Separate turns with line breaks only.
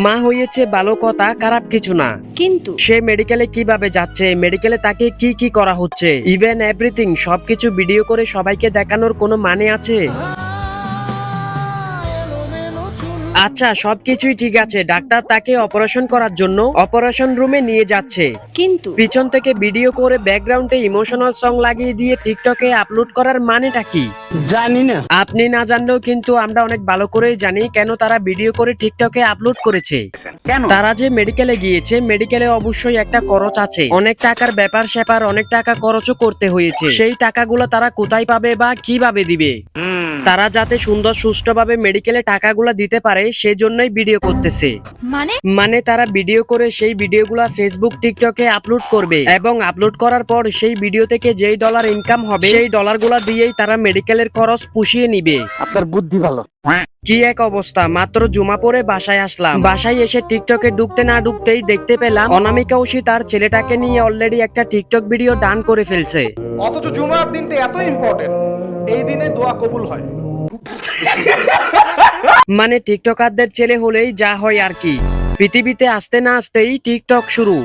মা হয়েছে ভালো কথা, খারাপ কিছু না,
কিন্তু
সে মেডিকেলে কিভাবে যাচ্ছে, মেডিকেলে তাকে কি কি করা হচ্ছে, ইভেন এভরিথিং সবকিছু ভিডিও করে সবাইকে দেখানোর কোনো মানে আছে? আচ্ছা সবকিছুই ঠিক আছে, ডাক্তার তাকে অপারেশন করার জন্য অপারেশন রুমে নিয়ে যাচ্ছে,
কিন্তু
পিছন থেকে ভিডিও করে ব্যাকগ্রাউন্ডে ইমোশনাল সং লাগিয়ে দিয়ে টিকটকে আপলোড করার মানেটা কি?
জানি না।
আপনি না জানলেও কিন্তু আমরা অনেক ভালো করেই জানি কেন তারা ভিডিও করে টিকটকে আপলোড করেছে।
কেন?
তারা যে মেডিকেলে গিয়েছে, মেডিকেলে অবশ্যই একটা খরচ আছে, অনেক টাকার ব্যাপার স্যাপার, অনেক টাকা খরচও করতে হয়েছে। সেই টাকাগুলো তারা কোথায় পাবে বা কিভাবে দিবে? তারা যাতে সুন্দর সুষ্ঠুভাবে মেডিকেলে টাকাগুলো দিতে পারে সেজন্যই ভিডিও করতেছে। মানে তারা ভিডিও করে সেই ভিডিওগুলো ফেসবুক টিকটকে আপলোড করবে এবং আপলোড করার পর সেই ভিডিও থেকে যেই ডলার ইনকাম হবে সেই ডলারগুলো দিয়েই তারা মেডিকেলের খরচ পুষিয়ে নিবে।
আপনার বুদ্ধি ভালো।
কি এক অবস্থা, মাত্র জুমা পরে বাসায় আসলাম, বাসায় এসে টিকটকে ঢুকতে না ঢুকতেই দেখতে পেলাম অনামিকা ঐশী তার ছেলেটাকে নিয়ে অলরেডি একটা টিকটক ভিডিও ডান করে ফেলছে।
অথচ জুমার দিনটা এত ইম্পর্টেন্ট, এই দিনে দোয়া কবুল হয়।
মানে টিকটকারদের ছেলে হলেই যা হয় আর কি, পৃথিবীতে আসতে না আসতেই টিকটক শুরু।